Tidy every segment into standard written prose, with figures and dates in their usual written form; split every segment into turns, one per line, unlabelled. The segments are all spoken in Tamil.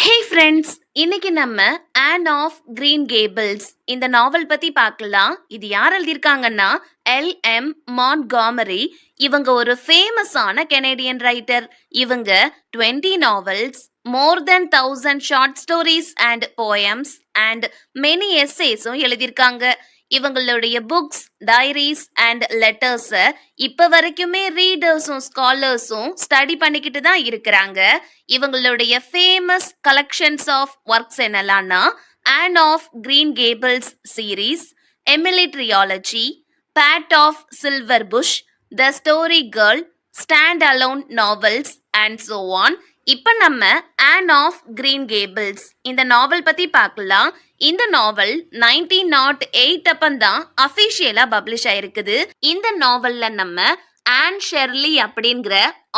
ஹே ஃப்ரெண்ட்ஸ், இன்னைக்கு நம்ம ஆன் ஆஃப் கிரீன் கேபிள்ஸ் இந்த நாவல் பத்தி பார்க்கலாம். இது யார் எழுதியிருக்காங்கன்னா எல்.எம். மான்ட்காமரி. இவங்க ஒரு ஃபேமஸான கெனடியன் ரைட்டர். இவங்க 20 novels, more than 1000 short stories and poems and many எஸ்ஸேஸும் எழுதியிருக்காங்க. இவங்களுடைய புக்ஸ், டைரிஸ் அண்ட் லெட்டர்ஸை இப்ப வரைக்குமே ரீடர்ஸும் ஸ்காலர்ஸும் ஸ்டடி பண்ணிக்கிட்டு தான் இருக்கிறாங்க. இவங்களுடைய ஃபேமஸ் கலெக்ஷன்ஸ் ஆஃப் ஒர்க்ஸ் என்னலாம்னா Anne of Green Gables series, Emily trilogy, pat of silver bush, the story girl, stand alone novels and so on. இப்போ நம்ம ஆன் ஆஃப் கிரீன் கேபிள்ஸ் இந்த நாவல் பத்தி பார்க்கலாம். இந்த நாவல் 1908 அப்பந்தான் அஃபிஷியலா பப்ளிஷ் ஆயிருக்குது. இந்த நாவல்ல நம்ம ஆன் ஷெர்லி அப்படிங்கிற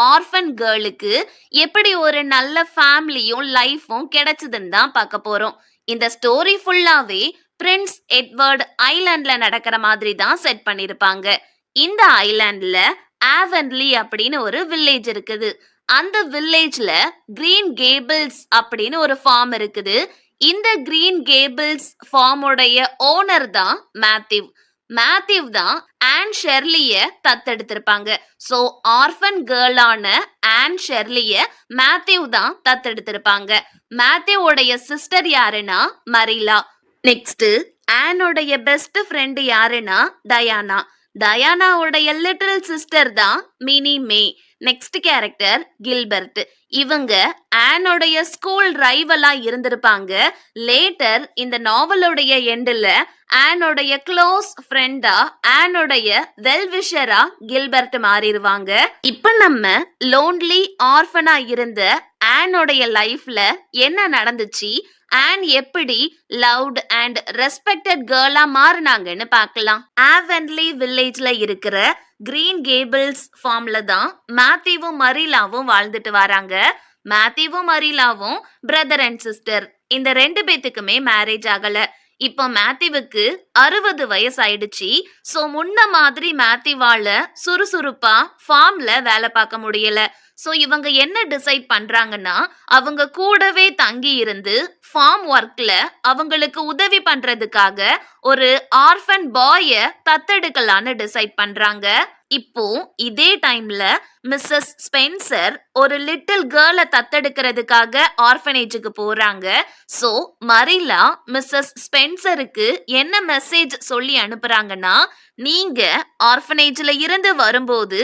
ஆர்ஃபன் கேர்ளுக்கு எப்படி ஒரு நல்ல ஃபேமிலியும் லைஃபும் கிடைச்சதுன்னு தான் பார்க்க போறோம். இந்த ஸ்டோரி ஃபுல்லாவே பிரின்ஸ் எட்வர்ட் ஐலாண்ட்ல நடக்கிற மாதிரி தான் செட் பண்ணிருப்பாங்க. இந்த ஐலாண்ட்ல ஆவன்லி அப்படின்னு ஒரு வில்லேஜ் இருக்குது. அந்த வில்லேஜ்ல கிரீன் கேபிள்ஸ் அப்படின்னு ஒரு ஃபார்ம் இருக்குது. இந்த கிரீன் கேபிள்ஸ் ஃபார்முடைய ஓனர் தான் மேத்யூ தான் ஆன் ஷெர்லிய தத்தெடுத்திருப்பாங்க. சோ ஆர்ஃபன் கேர்ளான ஆன் ஷெர்லிய மேத்யூ தான் தத்தெடுத்திருப்பாங்க. மேத்யூவோடைய சிஸ்டர் யாருன்னா மரிலா. நெக்ஸ்ட் ஆனோடைய பெஸ்ட் ஃப்ரெண்ட் யாருன்னா டயானாவுடைய லிட்டில் சிஸ்டர் தான் Minnie May. Next character Gilbert. இவங்க ஆனோடைய ஸ்கூல் ரைவலா இருந்திருப்பாங்க. லேட்டர் இந்த நாவலுடைய எண்டுல ஆனோடைய க்ளோஸ் ஃப்ரெண்டா, ஆனோடைய வெல்விஷரா கில்பர்ட் மாறிடுவாங்க. இப்ப நம்ம லோன்லி ஆர்ஃபனா இருந்த ஆனோடைய லைஃப்ல என்ன நடந்துச்சு, ஆன் எப்படி லவ்ட் அண்ட் ரெஸ்பெக்டட் கேர்ளா மாறினாங்கன்னு பார்க்கலாம். ஆவன்லி வில்லேஜ்ல இருக்கிற கிரீன் கேபிள்ஸ் ஃபார்ம்ல தான் மேத்யூவும் மரிலாவும் வாழ்ந்துட்டு வராங்க. மேத்யூவும் மரிலாவும் பிரதர் அண்ட் சிஸ்டர். இந்த ரெண்டு பேத்துக்குமே மேரேஜ் ஆகல. இப்போ மேத்யூவுக்கு 60 வயசு ஆயிடுச்சு. சோ முன்ன மாதிரி மேத்யூவால சுறுசுறுப்பா ஃபார்ம்ல வேலை பார்க்க முடியல. சோ இவங்க என்ன டிசைட் பண்றாங்கன்னா, அவங்க கூடவே தங்கி இருந்து ஃபார்ம் ஒர்க்ல அவங்களுக்கு உதவி பண்றதுக்காக ஒரு ஆர்ஃபன் பாய தத்தெடுக்கலான்னு டிசைட் பண்றாங்க. இப்போ இதே டைம்ல மிஸ்ஸஸ் ஸ்பென்சர் ஒரு லிட்டில் கேர்ளை தத்தெடுக்கிறதுக்காக ஆர்ஃபனேஜுக்கு போறாங்க. சோ மரிலா மிஸ்ஸஸ் ஸ்பென்சருக்கு என்ன மெசேஜ் சொல்லி அனுப்புறாங்கன்னா, நீங்க ஆர்ஃபனேஜ்ல இருந்து வரும்போது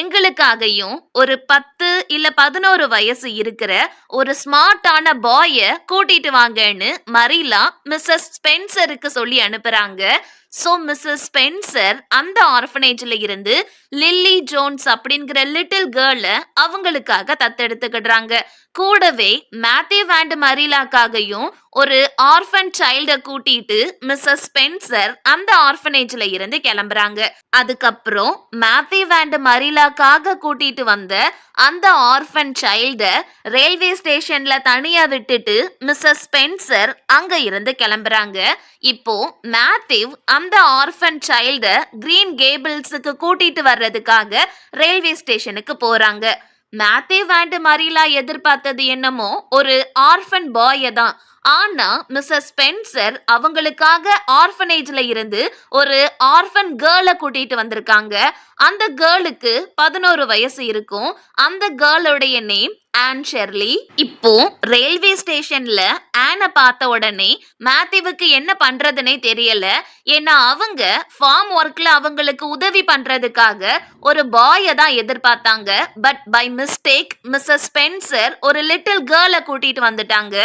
எங்களுக்காகவும் ஒரு 10 இல்ல 11 வயசு இருக்கிற ஒரு ஸ்மார்ட்டான பாய கூட்டிட்டு வாங்கன்னு மரிலா மிஸ்ஸஸ் ஸ்பென்சருக்கு சொல்லி அனுப்புறாங்க. சோ மிஸ்ஸஸ் ஸ்பென்சர் அந்த ஆர்ஃபனேஜ்ல இருந்து லில்லி ஜோன்ஸ் அப்படிங்கிற லிட்டில் கேர்ள அவங்களுக்காக தத்தெடுத்துக்கிடுறாங்க. கூடவே மேத்யூ அண்ட் மரிலாக்காகவும் ஒரு ஆர்ஃபன் சைல்ட கூட்டிட்டு மிஸ்ஸஸ் ஸ்பென்சர் அந்த ஆர்ஃபனேஜ்ல இருந்து கிளம்புறாங்க. அதுக்கப்புறம் மேத்யூ அண்ட் மரிலாக்காக கூட்டிட்டு வந்த அந்த ஆர்ஃபன் சைல்ட ரயில்வே ஸ்டேஷன்ல தனியா விட்டுட்டு மிஸ்ஸஸ் ஸ்பென்சர் அங்க இருந்து கிளம்புறாங்க. இப்போ மேத்யூ அந்த ஆர்ஃபன் சைல்ட கிரீன் கேபிள்ஸுக்கு கூட்டிட்டு வர்றதுக்காக ரயில்வே ஸ்டேஷனுக்கு போறாங்க. மேத்யூ அண்ட் மரிலா எதிர்பார்த்தது என்னமோ ஒரு ஆர்ஃபன் பாய தான். ஆனா மிஸ்ஸஸ் ஸ்பென்சர் அவங்களுக்காக ஆர்ஃபனேஜ்ல இருந்து ஒரு ஆர்ஃபன் கேர்ளை கூட்டிட்டு வந்திருக்காங்க. அந்த கேர்ளுக்கு 11 வயசு இருக்கும். அந்த கேர்ளுடைய நேம் ஆன் ஷெர்லி. இப்போ ரயில்வே ஸ்டேஷன்ல ஆனை பார்த்த உடனே மேத்யூவுக்கு என்ன பண்றதுனே தெரியல. ஏன்னா அவங்க ஃபார்ம் ஒர்க்ல அவங்களுக்கு உதவி பண்றதுக்காக ஒரு பாய தான் எதிர்பார்த்தாங்க. But by mistake Mrs Spencer ஒரு லிட்டில் கேர்ளை கூட்டிட்டு வந்துட்டாங்க.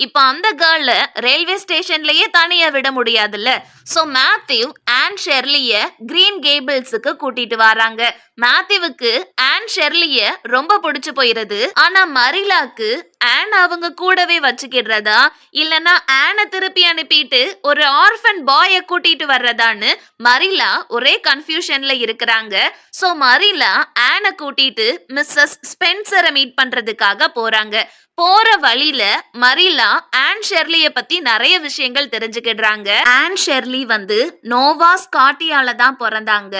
இப்போ அந்த கேர்ள ரயில்வே ஸ்டேஷன்லயே தனியா விட முடியாதுல்ல. சோ மேத்யூ ஆன் ஷெர்லிய கிரீன் கேபிள்ஸுக்கு கூட்டிட்டு வராங்க. மேத்யூவுக்கு ஆன் ஷெர்லிய ரொம்ப பிடிச்சு போயிருது. ஆனா மரிலாக்கு ஆன் அவங்க கூடவே வச்சுக்கிடுறதா இல்லனா ஆனை திருப்பி அனுப்பிட்டு ஒரு ஆர்ஃபன் பாய கூட்டிட்டு வர்றதான்னு மரிலா ஒரே கன்ஃபியூஷன்ல இருக்கிறாங்க. சோ மரிலா ஆனை கூட்டிட்டு மிஸ்ஸஸ் ஸ்பென்சரை மீட் பண்றதுக்காக போறாங்க. போற வழியில மரிலா ஆன் ஷெர்லிய பத்தி நிறைய விஷயங்கள் தெரிஞ்சுக்கிடுறாங்க. ஆன் ஷெர்லி வந்து நோவா ஸ்காட்டியால தான் பிறந்தாங்க.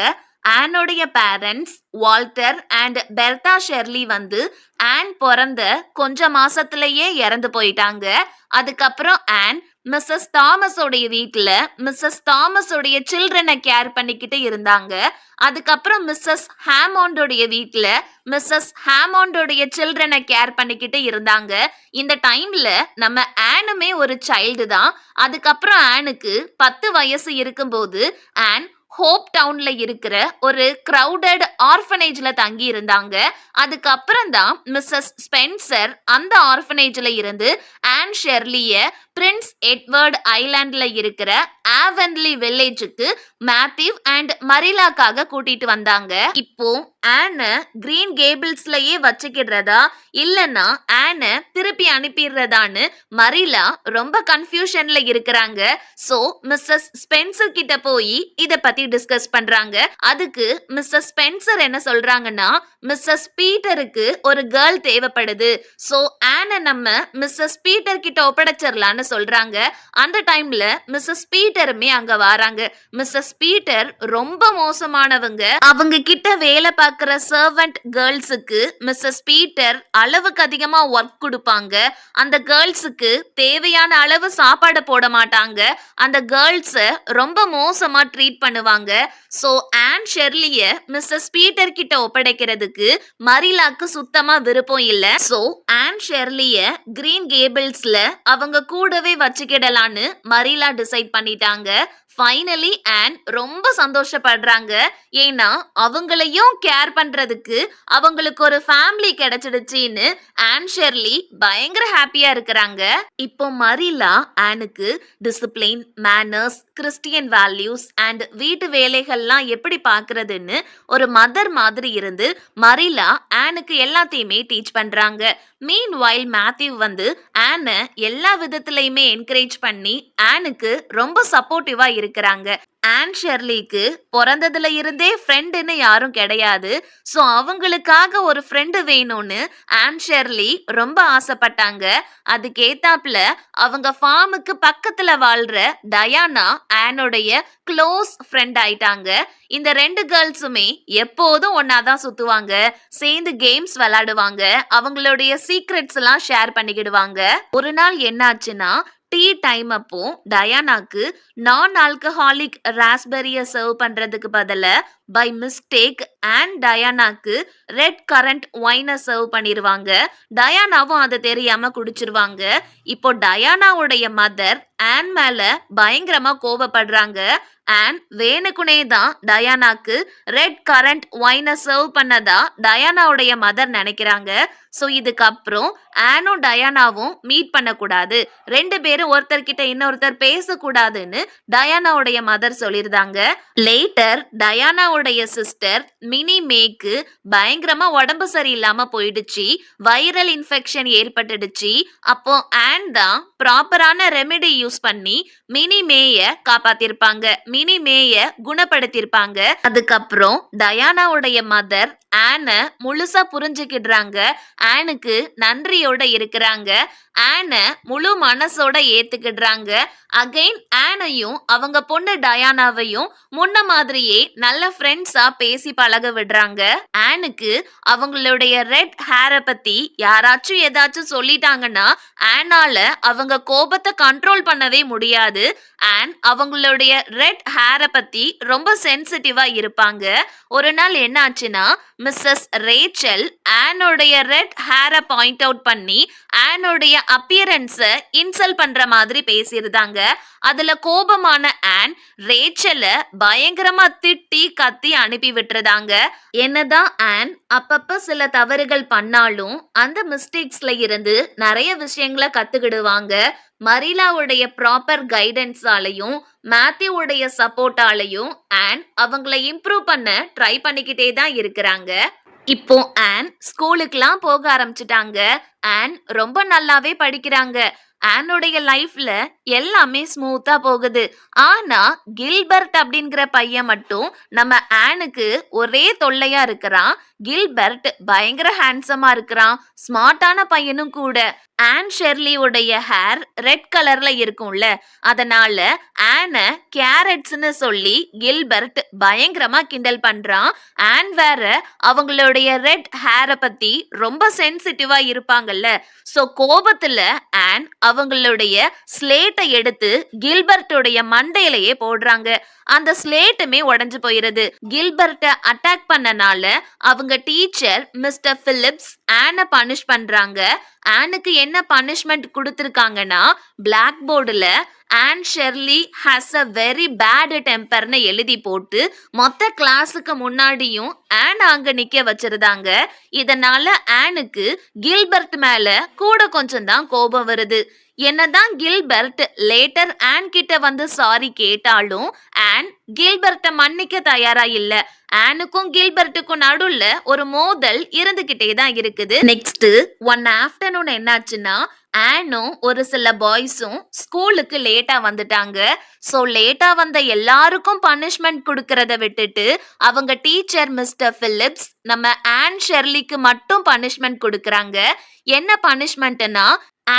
ஆனோடைய parents Walter and Bertha Shirley வந்து ஆன் பிறந்த கொஞ்ச மாசத்திலேயே இறந்து போயிட்டாங்க. அதுக்கப்புறம் ஆன் மிஸ்ஸஸ் தாமஸோடைய வீட்டுல மிஸ்ஸஸ் தாமஸோடைய சில்ட்ரனை கேர் பண்ணிக்கிட்டு இருந்தாங்க. அதுக்கப்புறம் மிஸ்ஸஸ் ஹேமாண்டோடைய வீட்டுல மிஸ்ஸஸ் ஹேமாண்டோடைய சில்ட்ரனை கேர் பண்ணிக்கிட்டு இருந்தாங்க. இந்த டைம்ல நம்ம ஆனுமே ஒரு சைல்டு தான். அதுக்கப்புறம் ஆனுக்கு 10 வயசு இருக்கும்போது ஆன் ஹோப் டவுன்ல இருக்கிற ஒரு கிரவுடட் ஆர்ஃபனேஜ்ல தங்கி இருந்தாங்க. அதுக்கப்புறம் தான் மிஸ்ஸஸ் ஸ்பென்சர் அந்த ஆர்ஃபனேஜ்ல இருந்து ஆன் ஷெர்லிய பிரின்ஸ் எட்வர்ட் ஐலாண்ட்ல இருக்கிற ஆவன்லி வில்லேஜுக்கு மேத்யூ அண்ட் மரிலாக்காக கூட்டிட்டு வந்தாங்க. இப்போ ஆன கிரீன் கேபிள்ஸ்லயே வச்சுக்கிடுறதா இல்லனா ஆன திருப்பி அனுப்பிடுறதான்னு மரிலா ரொம்ப கன்ஃபியூஷன்ல இருக்கிறாங்க. சோ மிஸ்ஸஸ் ஸ்பென்சர் கிட்ட போய் இத பத்தி டிஸ்கஸ் பண்றாங்க. அதுக்கு மிஸ்ஸஸ் ஸ்பென்சர் என்ன சொல்றாங்கன்னா, மிஸ்ஸஸ் பீட்டருக்கு ஒரு கேர்ள் தேவைப்படுது. சோ ஆன நம்ம மிஸ்ஸஸ் பீட்டர் கிட்ட ஒப்படைச்சிடலான்னு சொல்றாங்க. அந்த டைம்ல மிஸ்ஸஸ் பீட்டருமே அங்க வராங்க. மிஸ்ஸஸ் பீட்டர் ரொம்ப மோசமானவங்க. அவங்க கிட்ட வேலை பார்க்கிற சர்வன்ட் கேர்ள்ஸுக்கு மிஸ்ஸஸ் பீட்டர் அளவுக்கு அதிகமா ஒர்க் கொடுப்பாங்க. அந்த கேர்ள்ஸுக்கு தேவையான அளவு சாப்பாடு போட மாட்டாங்க. அந்த கேர்ள்ஸ ரொம்ப மோசமா ட்ரீட் பண்ணுவாங்க. சோ ஆன் ஷெர்லிய மிஸ்ஸஸ் பீட்டர் கிட்ட ஒப்படைக்கிறதுக்கு மரிலாக்கு சுத்தமா விருப்பம் இல்ல. சோ ஆன் ஷெர்லிய கிரீன் கேபிள்ஸ்ல அவங்க கூடவே வச்சுக்கிடலான்னு மரிலா டிசைட் பண்ணிட்டாங்க. ஃபைனலி ஆன் ரொம்ப சந்தோஷப்படுறாங்க. ஏன்னா அவங்களையும் கேர் பண்றதுக்கு அவங்களுக்கு ஒரு ஃபேமிலி கிடைச்சிடுச்சின்னு ஆன் ஷெர்லி பயங்கர ஹாப்பியா இருக்கிறாங்க. இப்போ மரிலா ஆனுக்கு discipline, manners, Christian values and வீட்டு வேலைகள்லாம் எப்படி பார்க்கறதுன்னு ஒரு மதர் மாதிரி இருந்து மரிலா ஆனுக்கு எல்லாத்தையுமே டீச் பண்றாங்க. மீன்வைல் மேத்யூ வந்து ஆன எல்லா விதத்திலையுமே என்கரேஜ் பண்ணி ஆனுக்கு ரொம்ப சப்போர்ட்டிவா இருக்கிறாங்க. ஆன் ஷெர்லிக்கு பிறந்ததுல இருந்தே ஃப்ரெண்டுன்னு யாரும் கிடையாது. ஸோ அவங்களுக்காக ஒரு ஃப்ரெண்டு வேணும்னு ஆன் ஷெர்லி ரொம்ப ஆசைப்பட்டாங்க. அதுக்கேத்தாப்புல அவங்க ஃபார்முக்கு பக்கத்துல வாழ்ற டயானா ஆனோடைய க்ளோஸ் ஃப்ரெண்ட் ஆயிட்டாங்க. இந்த 2 கேர்ள்ஸுமே எப்போதும் ஒன்னாதான் சுத்துவாங்க, சேர்ந்து கேம்ஸ் விளையாடுவாங்க, அவங்களுடைய சீக்ரெட்ஸ் எல்லாம் ஷேர் பண்ணிக்கிடுவாங்க. ஒரு நாள் என்னாச்சுன்னா டீ டைம் அப்போ டயானாக்கு நான் ஆல்கஹாலிக் ராஸ்பெரிய சர்வ் பண்றதுக்கு பதிலா பை மிஸ்டேக் அண்ட் டயானாக்கு ரெட் கரண்ட் ஒயினை சர்வ் பண்ணிருவாங்க. டயானாவும் அதை தெரியாம குடிச்சிருவாங்க. இப்போ டயானாவுடைய மதர் ஆன் மேல பயங்கரமா கோபப்படுறாங்க. ஆன் வேணுக்குனே தான் டயானாக்கு ரெட் கரண்ட் ஒயினை சர்வ் பண்ணதா டயானாவுடைய மதர் நினைக்கிறாங்க. ஸோ இதுக்கப்புறம் ஆனும் டயானாவும் மீட் பண்ணக்கூடாது, 2 பேரும் ஒருத்தர்கிட்ட இன்னொருத்தர் பேசக்கூடாதுன்னு டயானாவுடைய மதர் சொல்லியிருந்தாங்க. லேட்டர் டயானாவுடைய சிஸ்டர் மினி மேக்கு பயங்கரமா உடம்பு சரியில்லாம போயிடுச்சு, வைரல் இன்ஃபெக்ஷன் ஏற்பட்டுடுச்சு. அப்போ ஆன் தான் ப்ராப்பரான ரெமெடி யூஸ் பண்ணி மினி மேய காப்பாத்திருப்பாங்க, மினி மேய குணப்படுத்திருப்பாங்க. அதுக்கப்புறம் டயானாவுடைய மதர் ஆன முழுசா புரிஞ்சுக்கிடுறாங்க, ஆனுக்கு நன்றியோட இருக்கிறாங்க, ஆன முழு மனசோட ஏத்துக்கிடுறாங்க. அகைன் ஆனையும் அவங்க பொண்ணு டயானாவையும் முன்ன மாதிரியே நல்ல ஃப்ரெண்ட்ஸா பேசி பழக விடுறாங்க. ஆனுக்கு அவங்களுடைய ரெட் ஹேரை பத்தி யாராச்சும் ஏதாச்சும் சொல்லிட்டாங்கன்னா ஆனால அவங்க கோபத்தை கண்ட்ரோல் பண்ணவே முடியாது. ஆன் அவங்களுடைய ரெட் ஹேரை பத்தி ரொம்ப சென்சிட்டிவா இருப்பாங்க. ஒரு நாள் என்னாச்சுன்னா மிஸ்ஸஸ் ரேச்சல் ஆனோடைய ரெட் ஹேரை பாயிண்ட் அவுட் பண்ணி ஆனோடைய அப்பியரன்ஸை இன்சல்ட் பண்ற மாதிரி பேசியிருந்தாங்க. அதுல கோபமான ஆன் ரேச்சலை பயங்கரமா திட்டி கத்தி அனுப்பி விட்டுருதாங்க. என்னதான் ஆன் அப்பப்ப சில தவறுகள் பண்ணாலும் அந்த மிஸ்டேக்ஸ்ல இருந்து நிறைய விஷயங்களை கத்துக்கிடுவாங்க. மரிலாவுடைய ப்ராப்பர் கைடன்ஸாலையும் மேத்யூவுடைய சப்போர்ட்டாலையும் ஆன் அவங்கள இம்ப்ரூவ் பண்ண ட்ரை பண்ணிக்கிட்டே தான் இருக்கிறாங்க. இப்போ ஆன் ஸ்கூலுக்குலாம் போக ஆரம்பிச்சிட்டாங்க. ஆன் ரொம்ப நல்லாவே படிக்கிறாங்க. ஆனுடைய லைஃப்ல எல்லாமே ஸ்மூத்தா போகுது. ஆனா கில்பர்ட் அப்படிங்கிற பையன் மட்டும் நம்ம ஆனுக்கு ஒரே தொல்லையா இருக்கிறான். கில்பர்ட் பயங்கர ஹேண்ட்ஸமா இருக்கிறான், ஸ்மார்ட்டான பையனும் கூட. ஆன் ஷெர்லி உடைய ஹேர் ரெட் கலர்ல இருக்கும்ல, அதனால ஆன கேரட்ஸ்னு சொல்லி கில்பர்ட் பயங்கரமா கிண்டல் பண்றான். ஆன் வேற அவங்களுடைய ரெட் ஹேரை பத்தி ரொம்ப சென்சிட்டிவா இருப்பாங்கல்ல, சோ கோபத்துல ஆன் அவங்களுடைய ஸ்லேட்டை எடுத்து கில்பர்ட்டுடைய மண்டையிலேயே போடுறாங்க. அந்த ஸ்லேட்டுமே உடைஞ்சு போயிருது. கில்பர்ட்டை அட்டாக் பண்ணனால அவங்க டீச்சர் மிஸ்டர் பிலிப்ஸ் ஆனை பனிஷ் பண்றாங்க. ஆனுக்கு என்ன பனிஷ்மெண்ட் கொடுத்திருக்காங்கன்னா, பிளாக் போர்டுல Anne Shirley has a very bad டெம்பர்னு எழுதி போட்டு மொத்த கிளாஸுக்கு முன்னாடியும் ஆன் அங்க நிக்க வச்சிருந்தாங்க. இதனால ஆனுக்கு கில்பர்ட் மேல கூட கொஞ்சம் தான் கோபம் வருது. என்னதான் கில்பர்ட் லேட்டர் ஆன் கிட்ட வந்து சாரி கேட்டாலும் ஆன் கில்பர்ட்டை மன்னிக்க தயாரா இல்ல. ஆனுக்கும் கில்பர்ட்டுக்கும் நடுவுல ஒரு மோதல் இருந்துகிட்டே தான் இருக்குது. நெக்ஸ்ட் ஒன் ஆஃப்டர்நூன் என்னாச்சுன்னா, ஆனும் ஒரு சில பாய்ஸும் ஸ்கூலுக்கு லேட்டா வந்துட்டாங்க. சோ லேட்டா வந்த எல்லாருக்கும் பனிஷ்மெண்ட் கொடுக்கறத விட்டுட்டு அவங்க டீச்சர் மிஸ்டர் பிலிப்ஸ் நம்ம ஆன் ஷெர்லிக்கு மட்டும் பனிஷ்மெண்ட் கொடுக்கறாங்க. என்ன பனிஷ்மெண்ட்னா,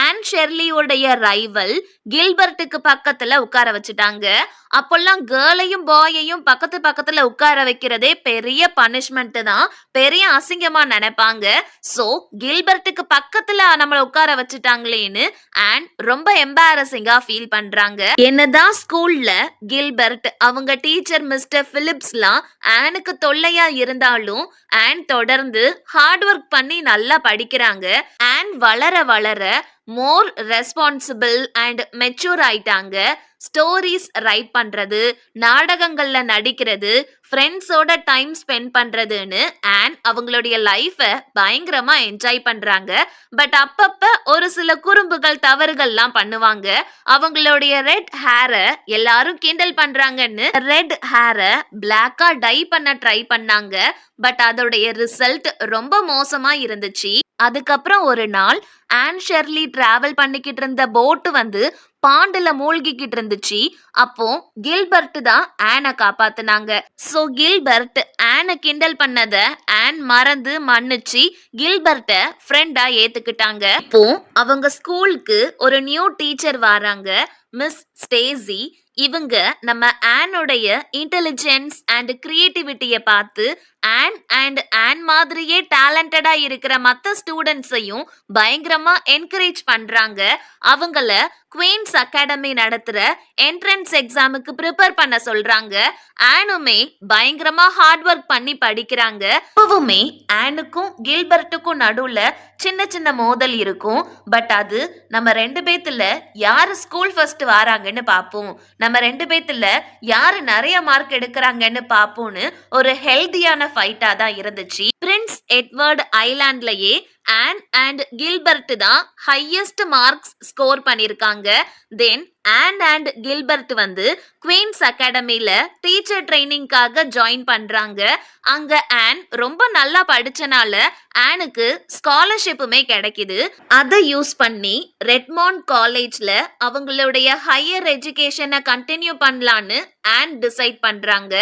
ஆன் ஷெர்லியோடைய ரைவல் கில்பர்ட்டுக்கு பக்கத்துல உட்கார வச்சுட்டாங்க. அப்பெல்லாம் கேர்ளையும் பாயையும் பக்கத்து பக்கத்துல உட்கார வைக்கிறதே பெரிய பனிஷ்மெண்ட் தான், பெரிய அசிங்கமா நினைப்பாங்க. சோ கில்பர்ட்டுக்கு பக்கத்துல நம்மள உட்கார வச்சுட்டாங்களேன்னு ஆன் ரொம்ப எம்பாரசிங்கா ஃபீல் பண்றாங்க. என்னதான் ஸ்கூல்ல கில்பர்ட் அவங்க டீச்சர் மிஸ்டர் பிலிப்ஸ்லாம் ஆனுக்கு தொல்லையா இருந்தாலும் ஆன் தொடர்ந்து ஹார்ட் ஒர்க் பண்ணி நல்லா படிக்கிறாங்க. ஆன் வளர வளர மோர் ரெஸ்பான்சிபிள் அண்ட் மெச்சூர் ஆயிட்டாங்க. ஸ்டோரிஸ் ரைட் பண்றது, நாடகங்கள்ல நடிக்கிறது, ஃப்ரெண்ட்ஸோட டைம் ஸ்பெண்ட் பண்றதுன்னு ஆன் அவங்களுடைய லைஃபை பயங்கரமா என்ஜாய் பண்றாங்க. பட் அப்பப்ப ஒரு சில குறும்புகள் தவறுகள்லாம் பண்ணுவாங்க. அவங்களுடைய ரெட் ஹேரை எல்லாரும் கிண்டல் பண்றாங்கன்னு ரெட் ஹேரை பிளாக்கா டை பண்ண ட்ரை பண்ணாங்க. பட் அதோடைய ரிசல்ட் ரொம்ப மோசமா இருந்துச்சு. அதுக்கப்புறம் ஒரு நாள் ஆன் ஷெர்லி டிராவல் பண்ணிக்கிட்டு இருந்த போட்டு வந்து பாண்டுல மூழ்கிக்கிட்டு இருந்துச்சு. அப்போ கில்பர்ட் தான் ஆனை காப்பாத்துனாங்க. சோ கில்பர்ட் ஆனை கிண்டல் பண்ணத ஆன் மறந்து மன்னிச்சு கில்பர்ட்டை ஃப்ரெண்டா ஏத்துக்கிட்டாங்க. இப்போ அவங்க ஸ்கூலுக்கு ஒரு நியூ டீச்சர் வராங்க, மிஸ் ஸ்டேசி. இவங்க நம்ம ஆனுடைய இன்டெலிஜென்ஸ் அண்ட் கிரியேட்டிவிட்டியை பார்த்து ஆன் மாதிரியே டேலண்டடா இருக்கிற மற்ற ஸ்டூடெண்ட்ஸையும் பயங்கரமா என்கரேஜ் பண்றாங்க. அவங்கள குவீன்ஸ் அகாடமி நடத்துற என்ட்ரன்ஸ் எக்ஸாமுக்கு ப்ரிப்பேர் பண்ண சொல்றாங்க. ஆனுமே பயங்கரமா ஹார்ட் ஒர்க் பண்ணி படிக்கிறாங்க. இப்பவுமே ஆனுக்கும் கில்பர்ட்டுக்கும் நடுவுல சின்ன சின்ன மோதல் இருக்கும். பட் அது நம்ம ரெண்டு பேத்துல யாரு ஸ்கூல் ஃபர்ஸ்ட் வராங்கன்னு பார்ப்போம், நம்ம ரெண்டு பேத்துல யாரு நிறைய மார்க் எடுக்கிறாங்கன்னு பார்ப்போம்னு ஒரு ஹெல்தியான ஃபைட்டா தான் இருந்துச்சு. பிரின்ஸ் எட்வர்ட் ஐலாண்ட்லயே ஆன் அண்ட் கில்பர்ட் தான் ஹையஸ்ட் மார்க்ஸ் ஸ்கோர் பண்ணிருக்காங்க. தென் ஆன் அண்ட் கில்பர்ட் வந்து குவீன்ஸ் அகாடமில டீச்சர் ட்ரைனிங்காக ஜாயின் பண்றாங்க. அங்க ஆன் ரொம்ப நல்லா படிச்சனால ஆனுக்கு ஸ்காலர்ஷிப்புமே கிடைக்குது. அதை யூஸ் பண்ணி ரெட்மாண்ட் காலேஜ்ல அவங்களுடைய ஹையர் எஜுகேஷனை கண்டினியூ பண்ணலான்னு ஆன் டிசைட் பண்றாங்க.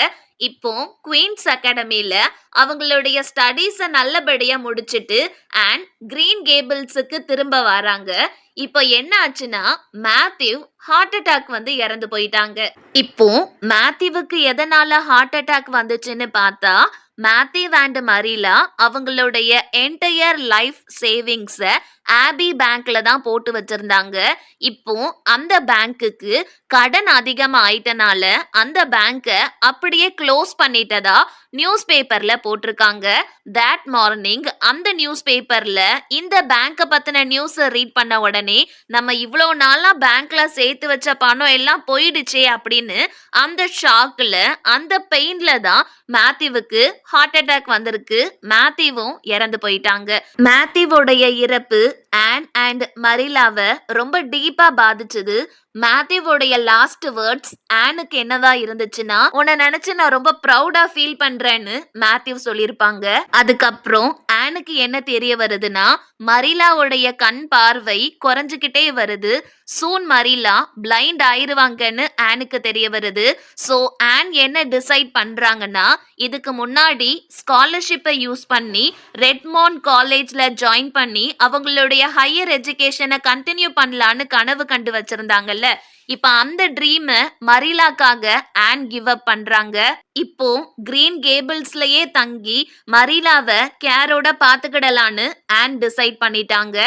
இப்போ குவீன்ஸ் அகாடமில அவங்களுடைய ஸ்டடீஸை நல்லபடியா முடிச்சிட்டு ஆன் கிரீன் கேபிள்ஸுக்கு திரும்ப வராங்க. இப்போ என்ன ஆச்சுன்னா, மேத்யூ ஹார்ட் அட்டாக் வந்து இறந்து போயிட்டாங்க. இப்போ மேத்யூவுக்கு எதனால ஹார்ட் அட்டாக் வந்துச்சுன்னு பார்த்தா, மேத்யூ அண்ட் மரிலா அவங்களுடைய என்டையர் லைஃப் சேவிங்ஸை ஆபி பேங்க்ல தான் போட்டு வச்சிருந்தாங்க. இப்போ அந்த பேங்க்குக்கு கடன் அதிகமா ஆயிட்டனால அந்த பேங்கை அப்படியே க்ளோஸ் பண்ணிட்டதா நியூஸ் பேப்பர்ல போட்டிருக்காங்க. தட் மார்னிங் அந்த நியூஸ் பேப்பர்ல இந்த பேங்கை பத்தின நியூஸ் ரீட் பண்ண உடனே, நம்ம இவ்வளோ நாளா பேங்க்ல சேர்த்து வச்ச பணம் எல்லாம் போயிடுச்சே அப்படின்னு அந்த ஷாக்ல அந்த பெயின்ல தான் மேத்யூவுக்கு ஹார்ட் அட்டாக் வந்திருக்கு. மேத்யூவும் இறந்து போயிட்டாங்க. மேத்யூவோடைய இறப்பு ஆன் அண்ட் மரிலாவ ரொம்ப டீப்பா பாதிச்சது. மேத்யூவோடைய லாஸ்ட் வேர்ட்ஸ் ஆனுக்கு என்னவா இருந்துச்சுன்னா, உன்னை நினைச்சு நான் ரொம்ப ப்ரௌடா ஃபீல் பண்றேன்னு மேத்யூ சொல்லியிருப்பாங்க. அதுக்கப்புறம் ஆனுக்கு என்ன தெரிய வருதுன்னா, மரிலாவுடைய கண் பார்வை குறைஞ்சுக்கிட்டே வருது. சூன் மரிலா பிளைண்ட் ஆயிருவாங்கன்னு ஆனுக்கு தெரிய வருது. ஸோ ஆன் என்ன டிசைட் பண்றாங்கன்னா, இதுக்கு முன்னாடி ஸ்காலர்ஷிப்பை யூஸ் பண்ணி ரெட்மோண்ட் காலேஜ்ல ஜாயின் பண்ணி அவங்களுடைய ஹையர் எஜுகேஷனை கண்டினியூ பண்ணலான்னு கனவு கண்டு வச்சிருந்தாங்கல்ல. இப்ப அந்த ட்ரீம மரிலாக்காக ஆன் கிவ் அப் பண்றாங்க. இப்போ கிரீன் கேபிள்ஸ்லயே தங்கி மரிலாவ கேரோட பாத்துக்கிடலான்னு ஆன் டிசைட் பண்ணிட்டாங்க.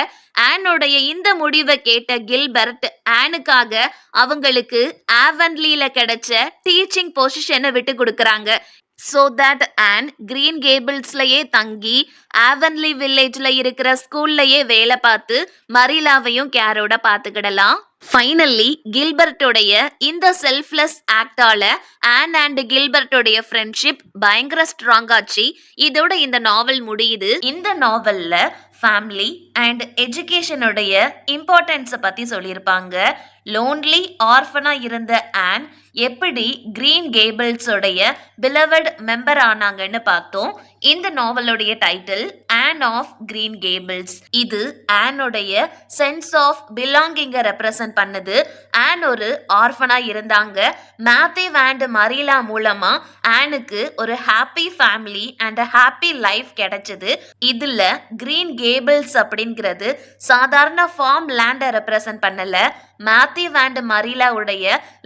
ஆனோடைய இந்த முடிவை கேட்ட கில்பர்ட் ஆனுக்காக அவங்களுக்கு ஆவன்லில கிடைச்ச டீச்சிங் பொசிஷனை விட்டு கொடுக்கறாங்க. சோ தட் ஆன் கிரீன் கேபிள்ஸ்லயே தங்கி ஆவன்லி வில்லேஜ்ல இருக்கிற ஸ்கூல்லயே வேலை பார்த்து மரிலாவையும் கேரோட பாத்துக்கிடலாம். ஃபைனலி கில்பர்ட்டோடைய இந்த செல்ஃப்லெஸ் ஆக்டால ஆன் அண்ட் கில்பர்ட்டோடைய ஃப்ரெண்ட்ஷிப் பயங்கர ஸ்ட்ராங் ஆச்சு. இதோட இந்த நாவல் முடியுது. இந்த நாவல்ல ஃபேமிலி அண்ட் எஜுகேஷனுடைய இம்பார்ட்டன்ஸை பத்தி சொல்லியிருப்பாங்க. லோன்லி ஆர்ஃபனா இருந்த ஆன் எப்படி கிரீன் கேபிள்ஸோடைய பிலவட் மெம்பர் ஆனாங்கன்னு பார்த்தோம். இந்த நாவலுடைய title Anne of Green Gables. இது ஆனோடைய சென்ஸ் ஆஃப் பிலாங்கிங்கை ரெப்ரசன்ட் பண்ணுது. ஆன் ஒரு ஆர்ஃபனா இருந்தாங்க. மேத்யூ அண்ட் மரிலா மூலமா ஆனுக்கு ஒரு happy family and happy life கிடைச்சது. இதுல கிரீன் கேபிள்ஸ் அப்படிங்கிறது சாதாரண ஃபார்ம் லேண்டை ரெப்ரசன்ட் பண்ணல, மேத்யூ அண்ட் மரிலாவுடைய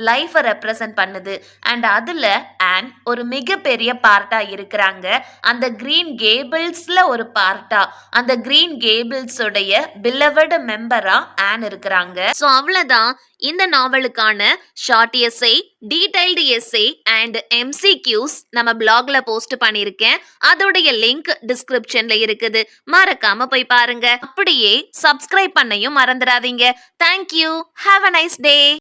லைஃபை ரெப்ரசன்ட் பண்ணுது. அண்ட் அதுல ஆன் ஒரு மிகப்பெரிய பார்ட்டா இருக்கிறாங்க. அந்த கிரீன் கேபிள்ஸ்ல ஒரு பார்ட்டா, அந்த கிரீன் கேபிள்ஸ் உடைய பிலவட் மெம்பரா ஆன் இருக்கிறாங்க. சோ அவ்வளவுதான் இந்த நாவலுக்கான short essay, detailed essay and MCQs நம்ம பிளாக்ல போஸ்ட் பண்ணியிருக்கேன். அதோடைய லிங்க் டிஸ்கிரிப்ஷன்ல இருக்குது. மறக்காம போய் பாருங்க. அப்படியே சப்ஸ்கிரைப் பண்ணையும் மறந்துடாதீங்க. Thank you. Have a nice day.